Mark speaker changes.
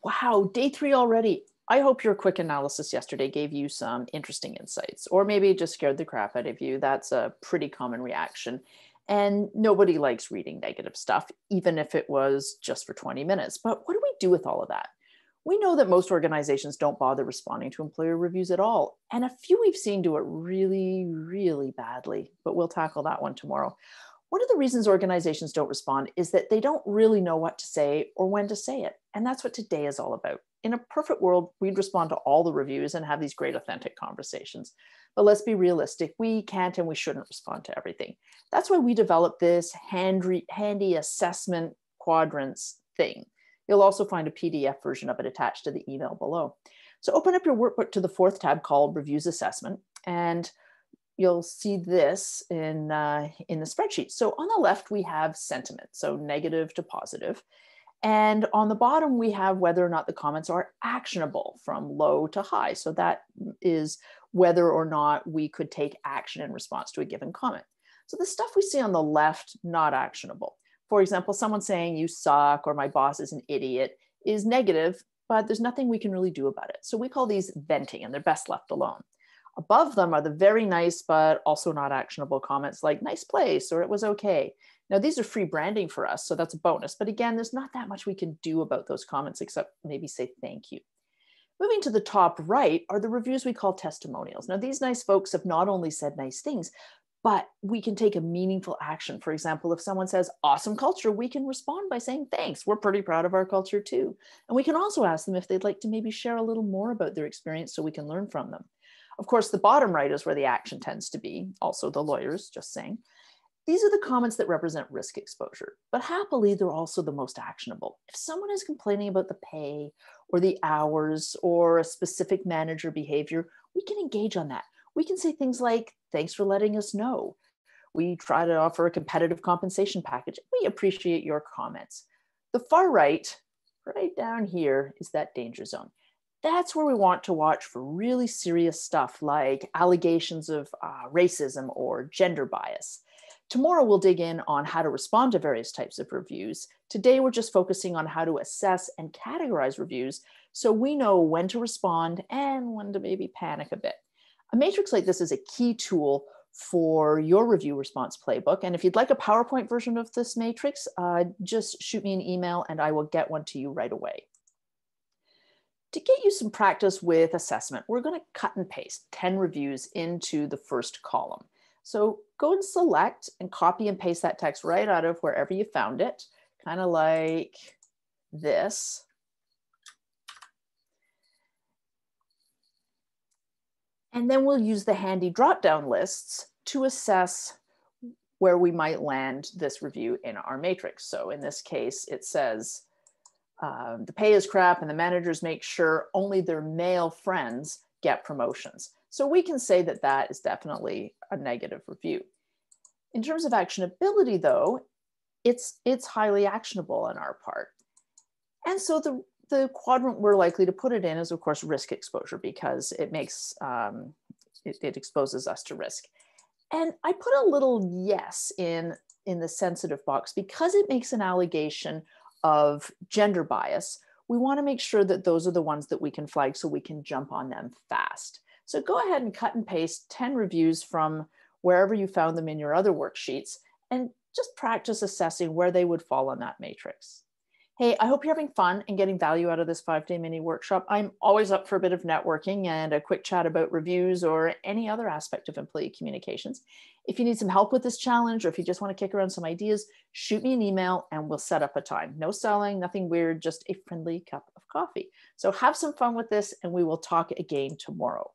Speaker 1: Wow, day 3 already. I hope your quick analysis yesterday gave you some interesting insights, or maybe it just scared the crap out of you. That's a pretty common reaction. And nobody likes reading negative stuff, even if it was just for 20 minutes. But what do we do with all of that? We know that most organizations don't bother responding to employer reviews at all. And a few we've seen do it really, really badly, but we'll tackle that one tomorrow. One of the reasons organizations don't respond is that they don't really know what to say or when to say it. And that's what today is all about. In a perfect world, we'd respond to all the reviews and have these great, authentic conversations. But let's be realistic. We can't and we shouldn't respond to everything. That's why we developed this handy assessment quadrants thing. You'll also find a PDF version of it attached to the email below. So open up your workbook to the 4th tab called Reviews Assessment, and you'll see this in the spreadsheet. So on the left, we have sentiment, so negative to positive. And on the bottom, we have whether or not the comments are actionable from low to high. So that is whether or not we could take action in response to a given comment. So the stuff we see on the left, not actionable. For example, someone saying you suck or my boss is an idiot is negative, but there's nothing we can really do about it. So we call these venting, and they're best left alone. Above them are the very nice, but also not actionable comments like nice place or it was okay. Now, these are free branding for us, so that's a bonus. But again, there's not that much we can do about those comments except maybe say thank you. Moving to the top right are the reviews we call testimonials. Now, these nice folks have not only said nice things, but we can take a meaningful action. For example, if someone says awesome culture, we can respond by saying thanks. We're pretty proud of our culture too. And we can also ask them if they'd like to maybe share a little more about their experience so we can learn from them. Of course, the bottom right is where the action tends to be, also the lawyers, just saying. These are the comments that represent risk exposure, but happily, they're also the most actionable. If someone is complaining about the pay or the hours or a specific manager behavior, we can engage on that. We can say things like, thanks for letting us know. We try to offer a competitive compensation package. We appreciate your comments. The far right down here, is that danger zone. That's where we want to watch for really serious stuff like allegations of racism or gender bias. Tomorrow, we'll dig in on how to respond to various types of reviews. Today, we're just focusing on how to assess and categorize reviews so we know when to respond and when to maybe panic a bit. A matrix like this is a key tool for your review response playbook. And if you'd like a PowerPoint version of this matrix, just shoot me an email and I will get one to you right away. To get you some practice with assessment, we're going to cut and paste 10 reviews into the first column. So go and select and copy and paste that text right out of wherever you found it, kind of like this. And then we'll use the handy drop-down lists to assess where we might land this review in our matrix. So in this case, it says, the pay is crap and the managers make sure only their male friends get promotions. So we can say that that is definitely a negative review. In terms of actionability though, it's highly actionable on our part. And so the quadrant we're likely to put it in is of course risk exposure because it makes, it exposes us to risk. And I put a little yes in the sensitive box because it makes an allegation of gender bias. We want to make sure that those are the ones that we can flag so we can jump on them fast. So go ahead and cut and paste 10 reviews from wherever you found them in your other worksheets and just practice assessing where they would fall on that matrix. Hey, I hope you're having fun and getting value out of this 5-day mini workshop. I'm always up for a bit of networking and a quick chat about reviews or any other aspect of employee communications. If you need some help with this challenge or if you just want to kick around some ideas, shoot me an email and we'll set up a time. No selling, nothing weird, just a friendly cup of coffee. So have some fun with this and we will talk again tomorrow.